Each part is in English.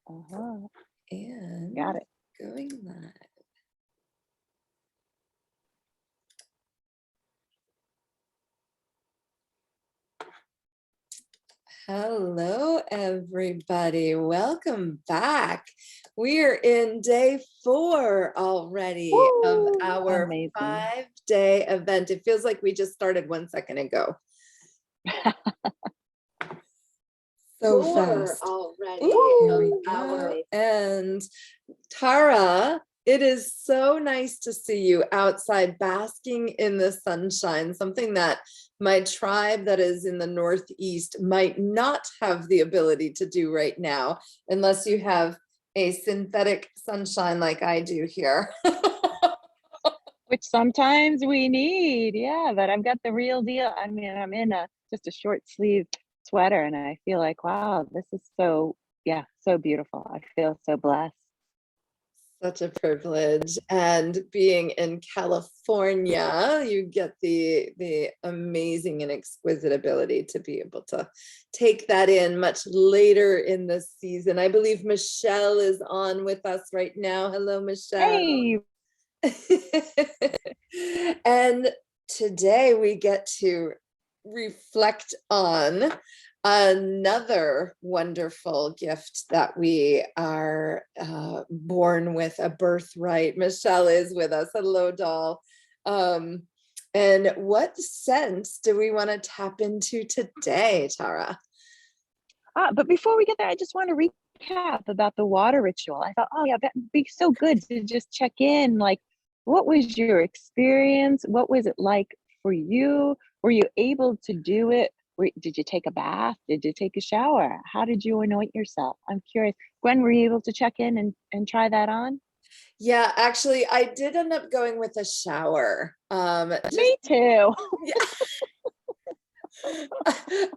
And Got it. going live. Hello, everybody. Welcome back. We are in day 4 already. Woo! Of our Amazing. 5-day event. It feels like we just started 1 second ago. So fast already. Here we go. And Tara, it is so nice to see you outside basking in the sunshine, something that my tribe that is in the Northeast might not have the ability to do right now, unless you have a synthetic sunshine like I do here. Which sometimes we need, yeah, but I've got the real deal. I mean, I'm in just a short sleeve sweater and I feel like, wow, this is so beautiful. I feel so blessed. Such a privilege. And being in California, you get the amazing and exquisite ability to be able to take that in much later in the season. I believe Michelle is on with us right now. Hello, Michelle. Hey. And today we get to reflect on another wonderful gift that we are born with, a birthright. Michelle is with us. Hello, doll. And what sense do we want to tap into today, Tara? But before we get there, I just want to recap about the water ritual. I thought, oh yeah, that'd be so good to just check in. Like, what was your experience? What was it like for you? Were you able to do it? Did you take a bath? Did you take a shower? How did you anoint yourself? I'm curious. Gwen, were you able to check in and try that on? Yeah, actually, I did end up going with a shower. Me too. Yeah.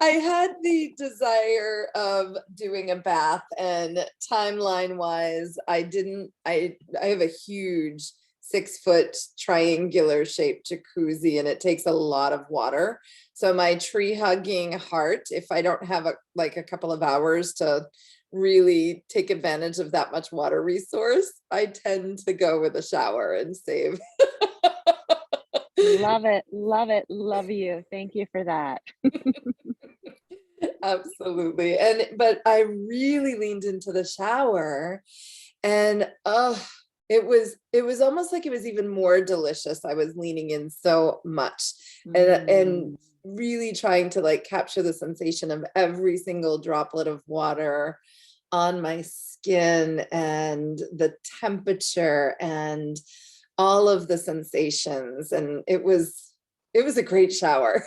I had the desire of doing a bath, and timeline wise, I have a huge 6-foot triangular shaped jacuzzi, and it takes a lot of water. So my tree hugging heart, if I don't have a couple of hours to really take advantage of that much water resource, I tend to go with a shower and save. Love it. Love it. Love you. Thank you for that. Absolutely. But I really leaned into the shower, and it was almost like it was even more delicious. I was leaning in so much and really trying to like capture the sensation of every single droplet of water on my skin and the temperature and all of the sensations. And it was a great shower.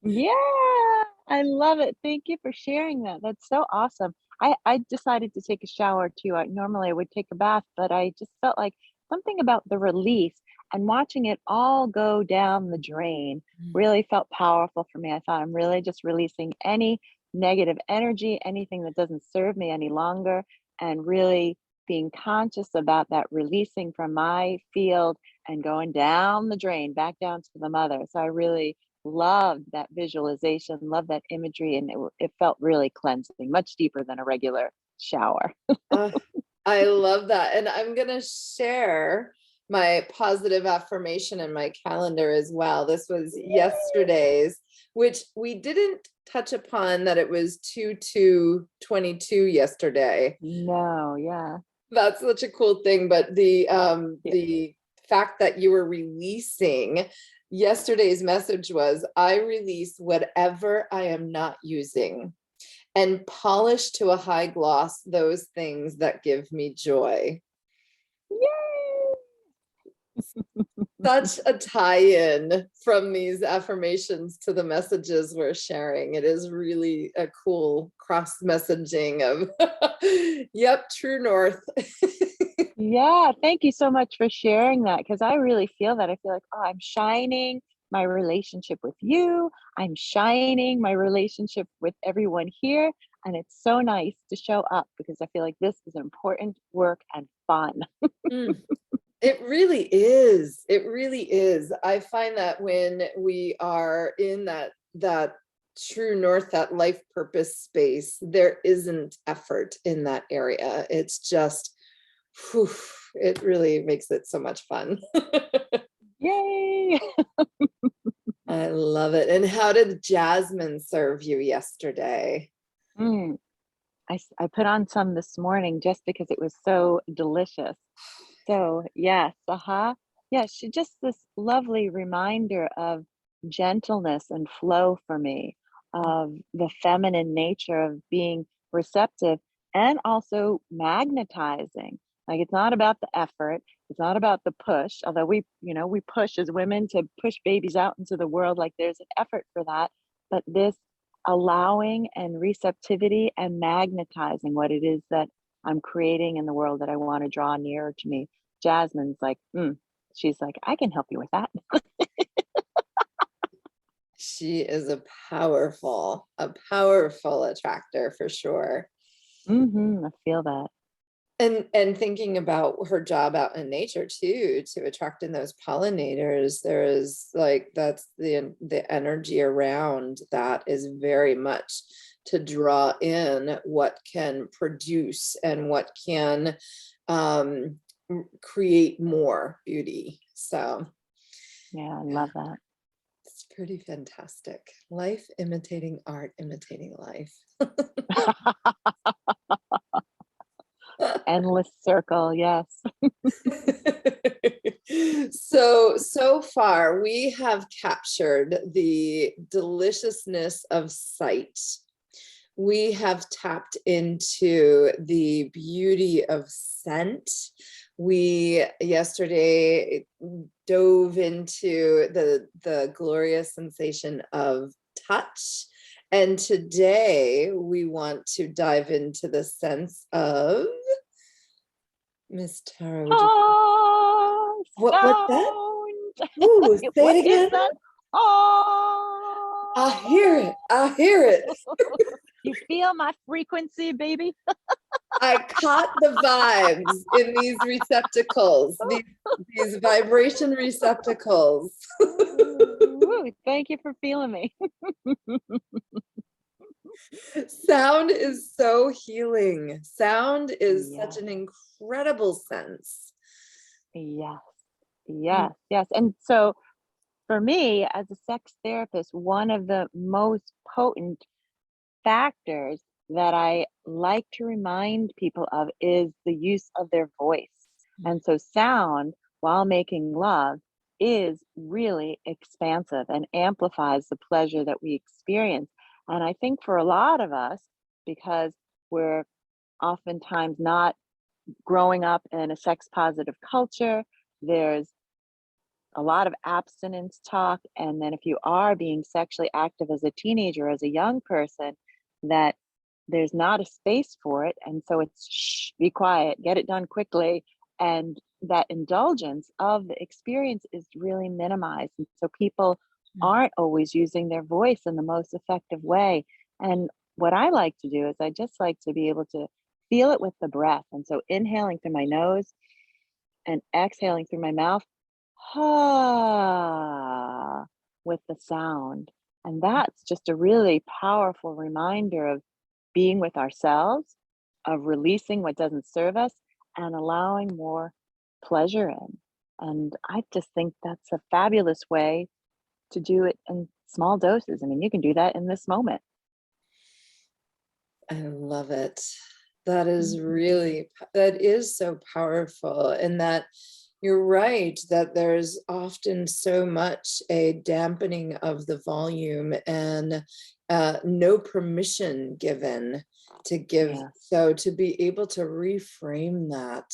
Yeah, I love it. Thank you for sharing that. That's so awesome. I decided to take a shower too. Normally I would take a bath, but I just felt like something about the release and watching it all go down the drain really felt powerful for me. I thought I'm really just releasing any negative energy, anything that doesn't serve me any longer, and really being conscious about that releasing from my field and going down the drain, back down to the mother. So I really loved that visualization, loved that imagery, and it felt really cleansing, much deeper than a regular shower. I love that. And I'm going to share my positive affirmation in my calendar as well. This was yesterday's, which we didn't touch upon, that it was 2/2/22 yesterday. No, yeah. That's such a cool thing. But the fact that you were releasing, yesterday's message was, I release whatever I am not using and polish to a high gloss those things that give me joy. Yay! Such a tie-in from these affirmations to the messages we're sharing. It is really a cool cross messaging of, yep, true north. Yeah, thank you so much for sharing that, because I really feel that. I feel like, oh, I'm shining my relationship with you. I'm shining my relationship with everyone here. And it's so nice to show up because I feel like this is important work and fun. It really is. It really is. I find that when we are in that true north, that life purpose space, there isn't effort in that area. It's just, whew, it really makes it so much fun. Yay! I love it. And how did Jasmine serve you yesterday? Mm, I put on some this morning just because it was so delicious. So, yes, uh-huh. Yeah, she just this lovely reminder of gentleness and flow for me, of the feminine nature of being receptive and also magnetizing. Like it's not about the effort, it's not about the push, although we push as women to push babies out into the world, like there's an effort for that, but this allowing and receptivity and magnetizing what it is that I'm creating in the world that I want to draw nearer to me. Jasmine's like, she's like, I can help you with that. She is a powerful attractor for sure. I feel that. And thinking about her job out in nature too, to attract in those pollinators, there is like, that's the energy around that is very much to draw in what can produce and what can create more beauty. So Yeah, I yeah, love that. it's pretty fantastic. Life imitating art, imitating life. Endless circle, yes. So far we have captured the deliciousness of sight. We have tapped into the beauty of scent. We yesterday dove into the glorious sensation of touch. And today we want to dive into the sense of, Miss Tara, would you, Oh, what's that? sound. Ooh, What say it is again. that? I hear Oh. it. I hear it. You feel my frequency, baby? I caught the vibes in these receptacles, these vibration receptacles. Ooh, thank you for feeling me. Sound is so healing. Sound is such Yes, an incredible sense. yes, Mm. yes, yes. And so for me, as a sex therapist, one of the most potent factors that I like to remind people of is the use of their voice. And so, sound while making love is really expansive and amplifies the pleasure that we experience. And I think for a lot of us, because we're oftentimes not growing up in a sex positive culture, there's a lot of abstinence talk. And then if you are being sexually active as a teenager, as a young person, that there's not a space for it. And so it's shh, be quiet, get it done quickly. And that indulgence of the experience is really minimized. And so people aren't always using their voice in the most effective way. And what I like to do is I just like to be able to feel it with the breath. And so inhaling through my nose and exhaling through my mouth, ah, with the sound. And that's just a really powerful reminder of being with ourselves, of releasing what doesn't serve us, and allowing more pleasure in. And I just think that's a fabulous way to do it in small doses. I mean, you can do that in this moment. I love it. That is Mhm. really, that is so powerful. And that you're right, that there's often so much a dampening of the volume and no permission given to give. Yeah. So to be able to reframe that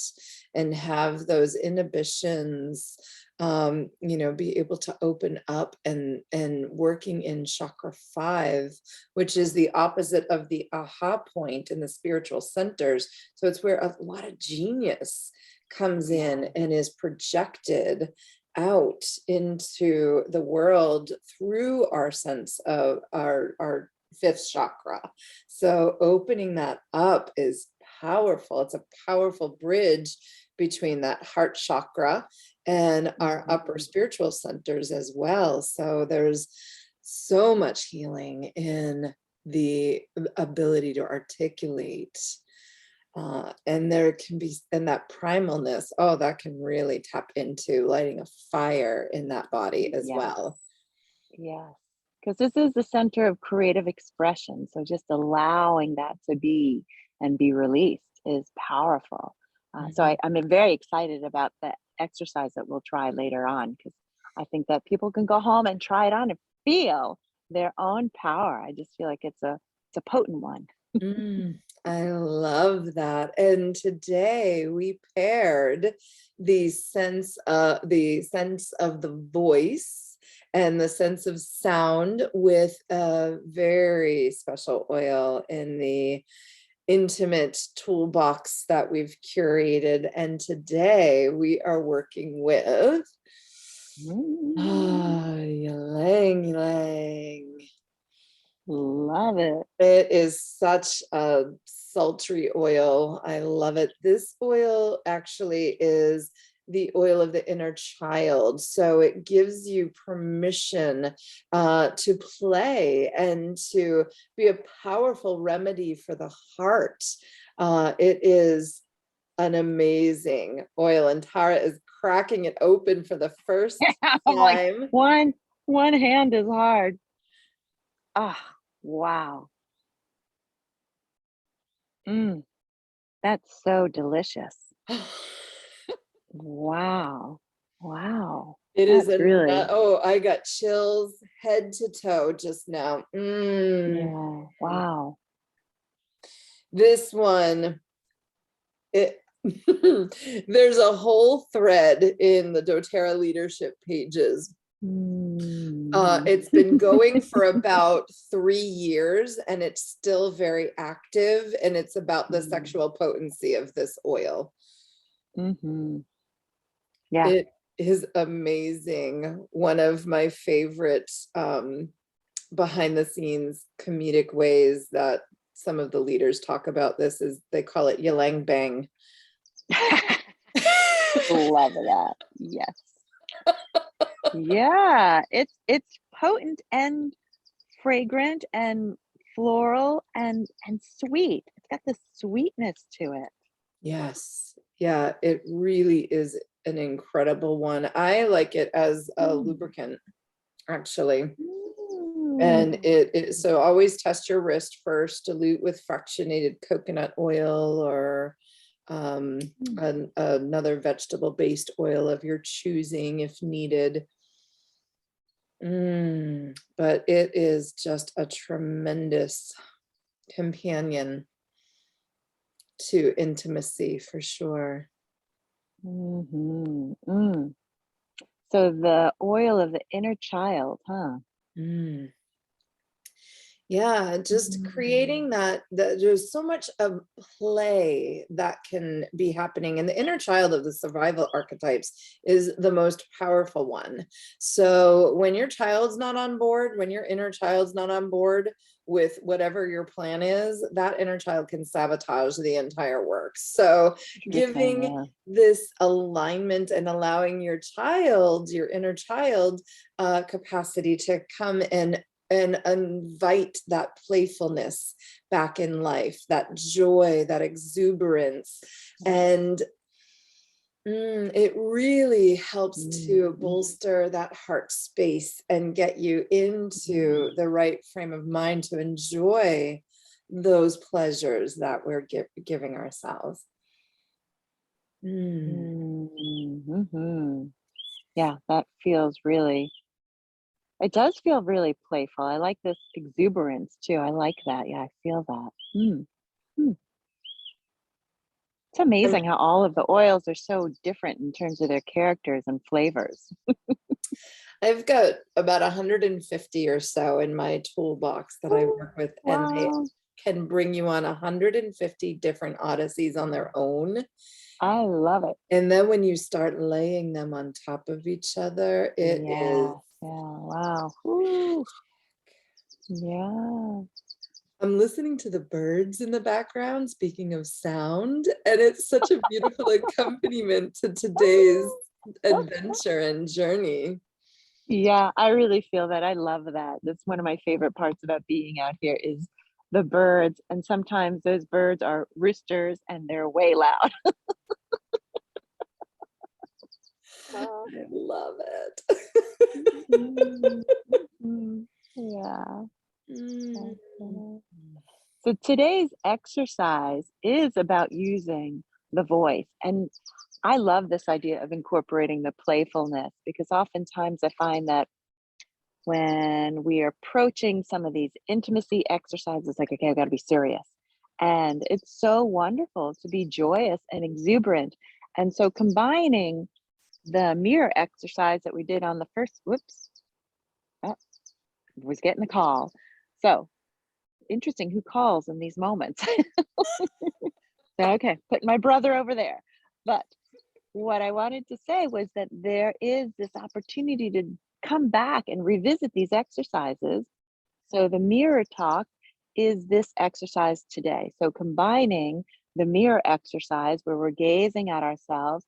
and have those inhibitions, be able to open up and working in chakra 5, which is the opposite of the aha point in the spiritual centers. So it's where a lot of genius comes in Yeah. and is projected out into the world through our sense of our fifth chakra. So opening that up is powerful. It's a powerful bridge between that heart chakra and our Mhm. upper spiritual centers as well. So there's so much healing in the ability to articulate. And there can be, and that primalness, oh, that can really tap into lighting a fire in that body as Yes. well. Yes. Because this is the center of creative expression. So just allowing that to be and be released is powerful. So Mhm. I'm very excited about the exercise that we'll try later on, because I think that people can go home and try it on and feel their own power. I just feel like it's a potent one. I love that. And today we paired the sense of the voice and the sense of sound with a very special oil in the intimate toolbox that we've curated. And today we are working with Mm, Ylang Ylang. love it. It is such a sultry oil. I love it. This oil actually is the oil of the inner child. So it gives you permission to play and to be a powerful remedy for the heart. It is an amazing oil, and Tara is cracking it open for the first I'm like, time. one hand is hard. Ah, wow. Mm, that's so delicious. Wow. Wow. It is That's a really, oh, I got chills head to toe just now. yeah. Wow. This one, it there's a whole thread in the doTERRA leadership pages. Mm. It's been going for about 3 years and it's still very active, and it's about the Mm. sexual potency of this oil. Mm-hmm. Yeah. It is amazing. One of my favorite behind the scenes comedic ways that some of the leaders talk about this is they call it Ylang Bang. Love that. Yes. Yeah. It's potent and fragrant and floral and sweet. It's got this sweetness to it. Yes. Yeah, it really is an incredible one. I like it as a Mm. lubricant, actually. Mm. And so always test your wrist first, dilute with fractionated coconut oil or Mm. another vegetable based oil of your choosing if needed. But it is just a tremendous companion to intimacy for sure. Mhm. Mm. So the oil of the inner child, huh? Mm. Yeah, just Mm. creating that there's so much of play that can be happening. And the inner child of the survival archetypes is the most powerful one. So when your child's not on board, when your inner child's not on board with whatever your plan is, that inner child can sabotage the entire work. So True thing, giving yeah. this alignment and allowing your child, your inner child, capacity to come and invite that playfulness back in life, that joy, that exuberance. And it really helps to Mhm. bolster that heart space and get you into the right frame of mind to enjoy those pleasures that we're giving ourselves. Mm. Mhm. Yeah, that feels really, it does feel really playful. I like this exuberance too. I like that. Yeah, I feel that. Mm. Mm. It's Um, amazing how all of the oils are so different in terms of their characters and flavors. I've got about 150 or so in my toolbox that I Ooh, work with, and they wow. can bring you on 150 different odysseys on their own. I love it. And then when you start laying them on top of each other, it is, Yeah. Yeah. Wow. Ooh. Yeah. I'm listening to the birds in the background, speaking of sound, and it's such a beautiful accompaniment to today's adventure and journey. Yeah, I really feel that. I love that. That's one of my favorite parts about being out here is the birds. And sometimes those birds are roosters and they're way loud. Oh. I love it. Mhm, mhm. Yeah. Mm. Okay. So today's exercise is about using the voice. And I love this idea of incorporating the playfulness because oftentimes I find that when we are approaching some of these intimacy exercises, like, okay, I've got to be serious. And it's so wonderful to be joyous and exuberant. And so combining the mirror exercise that we did on the first, whoops, oh, was getting the call. So interesting who calls in these moments. So, okay, put my brother over there. But what I wanted to say was that there is this opportunity to come back and revisit these exercises. So the mirror talk is this exercise today. So combining the mirror exercise where we're gazing at ourselves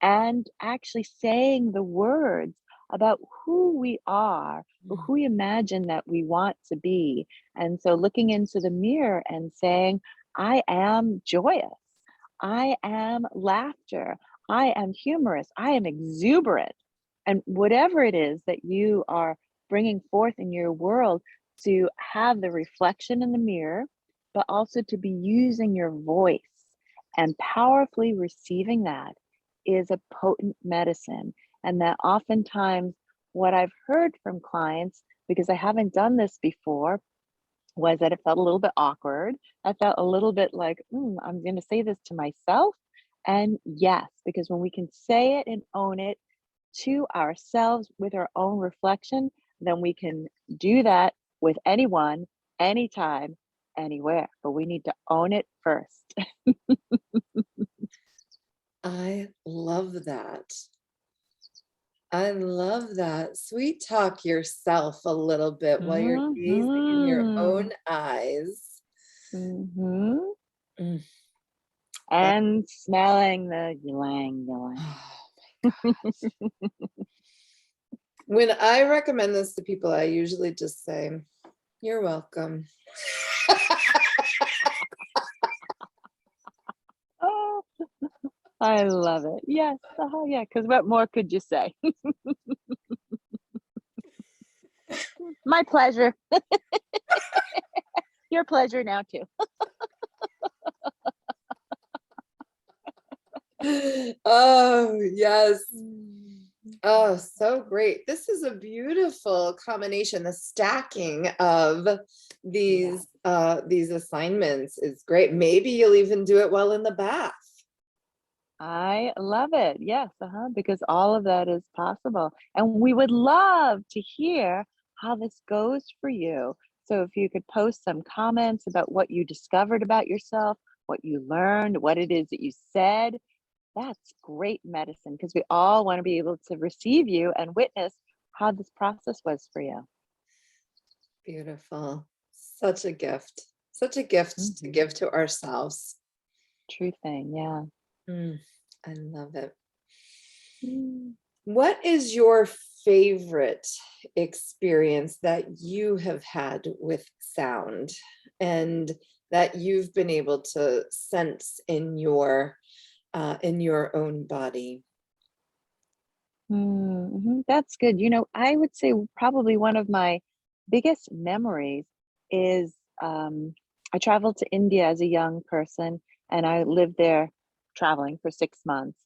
and actually saying the words about who we are or who we imagine that we want to be. And so looking into the mirror and saying, I am joyous. I am laughter. I am humorous. I am exuberant. And whatever it is that you are bringing forth in your world, to have the reflection in the mirror, but also to be using your voice and powerfully receiving that is a potent medicine. And that oftentimes, what I've heard from clients, because I haven't done this before, was that it felt a little bit awkward. I felt a little bit like, I'm going to say this to myself. And yes, because when we can say it and own it to ourselves with our own reflection, then we can do that with anyone, anytime, anywhere. But we need to own it first. I love that. I love that. Sweet talk yourself a little bit while you're gazing in your Hmm. own eyes. Hmm. Mm, that, And smelling the ylang ylang. oh my gosh. When I recommend this to people, I usually just say, "You're welcome." Oh, I love it. Yes. Yeah. Because what more could you say? My pleasure. Your pleasure now, too. Oh, yes. Mhm. Oh, so great. This is a beautiful combination. The stacking of Yeah. these assignments is great. Maybe you'll even do it while in the bath. I love it. Yes, because all of that is possible. And we would love to hear how this goes for you. So if you could post some comments about what you discovered about yourself, what you learned, what it is that you said, that's great medicine because we all want to be able to receive you and witness how this process was for you. Beautiful. Such a gift. Such a gift to Hmm. give to ourselves. True thing. Yeah. Mm, I love it. Mm. What is your favorite experience that you have had with sound and that you've been able to sense in your own body? Mhm, that's good. I would say probably one of my biggest memories is I traveled to India as a young person and I lived there traveling for 6 months.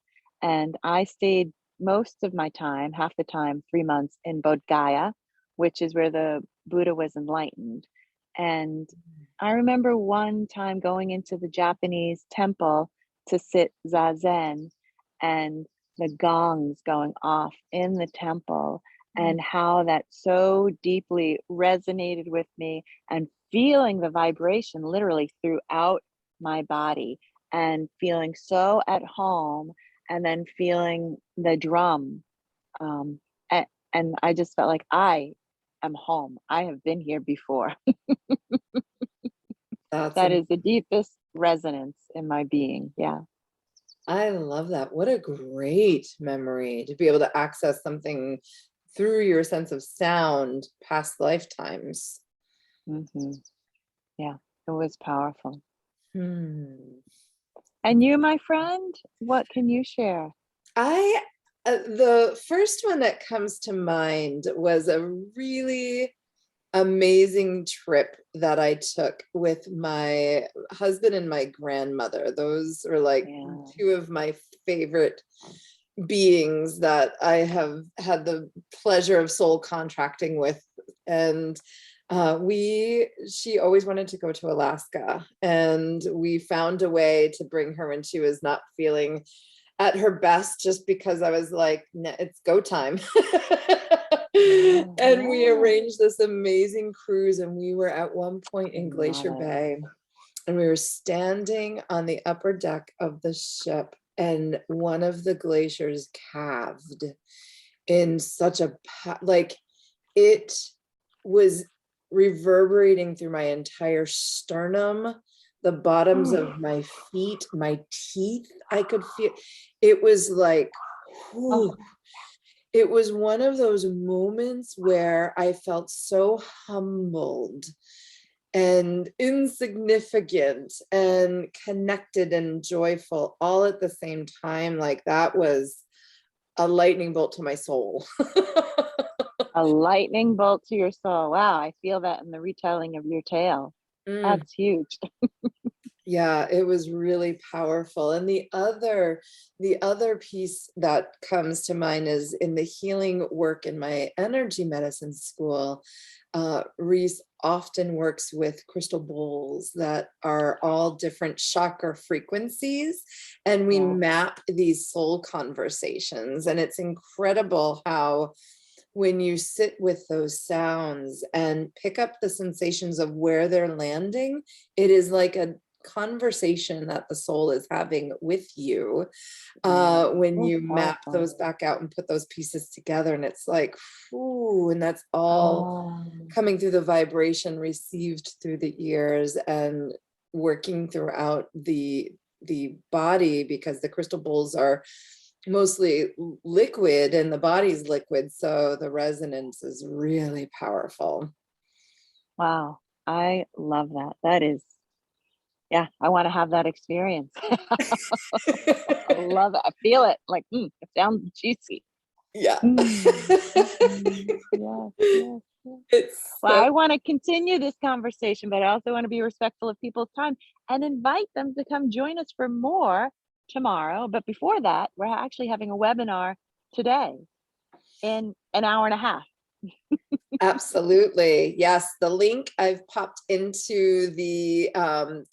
And I stayed most of my time, half the time, 3 months in Bodh Gaya, which is where the Buddha was enlightened. And I remember one time going into the Japanese temple to sit zazen and the gongs going off in the temple Mm. and how that so deeply resonated with me and feeling the vibration literally throughout my body and feeling so at home and then feeling the drum um, and I just felt like I am home. I have been here before. That's That is the deepest resonance in my being. Yeah. I love that. What a great memory to be able to access something through your sense of sound past lifetimes. Mm-hmm. Yeah, it was powerful. Hmm. And you, my friend, what can you share? The first one that comes to mind was a really amazing trip that I took with my husband and my grandmother. Those are like two of my favorite beings that I have had the pleasure of soul contracting with. And she always wanted to go to Alaska, and we found a way to bring her when she was not feeling at her best, just because I was like, it's go time. And we arranged this amazing cruise, and we were at one point in Glacier Bay, and we were standing on the upper deck of the ship, and one of the glaciers calved in such a, like, it was reverberating through my entire sternum, the bottoms of my feet, my teeth. I could feel it. Was like, whew. It was one of those moments where I felt so humbled and insignificant and connected and joyful all at the same time. Like, that was a lightning bolt to my soul. A lightning bolt to your soul. Wow, I feel that in the retelling of your tale. That's huge. Yeah, it was really powerful. And the other piece that comes to mind is in the healing work in my energy medicine school. Reese often works with crystal bowls that are all different chakra frequencies, and we map these soul conversations. And it's incredible how, when you sit with those sounds and pick up the sensations of where they're landing, it is like a conversation that the soul is having with you, when you map those back out and put those pieces together. And it's like, ooh, and that's all coming through the vibration received through the ears and working throughout the body, because the crystal bowls are mostly liquid and the body's liquid, so the resonance is really powerful. Wow, I love that. That is, yeah, I want to have that experience. I love it. I feel it. Like, it sounds juicy. Yeah. Yes. It's well, I want to continue this conversation, but I also want to be respectful of people's time and invite them to come join us for more tomorrow. But before that, we're actually having a webinar today in an hour and a half. Absolutely. Yes. The link I've popped into the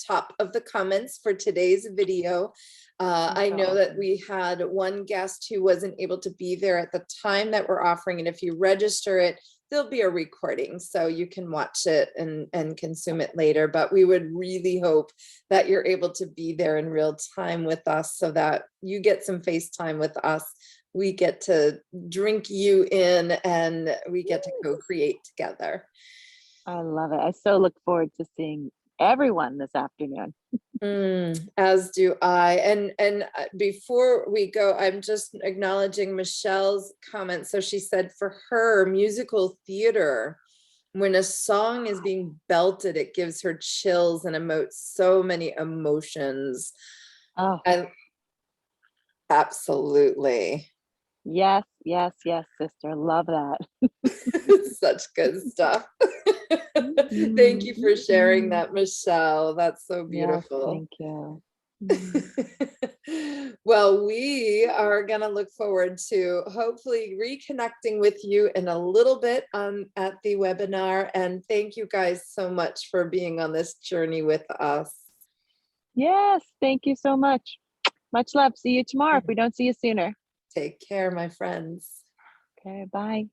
top of the comments for today's video. I know that we had one guest who wasn't able to be there at the time that we're offering. And if you register it, there'll be a recording, so you can watch it and consume it later. But we would really hope that you're able to be there in real time with us, so that you get some FaceTime with us. We get to drink you in, and we get to co-create together. I love it. I so look forward to seeing everyone this afternoon. As do I. And before we go, I'm just acknowledging Michelle's comment. So she said, for her, musical theater, when a song is being belted, it gives her chills and emotes so many emotions. And absolutely. Yes, sister. Love that. Such good stuff. Thank you for sharing that, Michelle. That's so beautiful. Yes, thank you. Well, we are going to look forward to hopefully reconnecting with you in a little bit at the webinar. And thank you guys so much for being on this journey with us. Yes, thank you so much. Much love. See you tomorrow if we don't see you sooner. Take care, my friends. Okay, bye.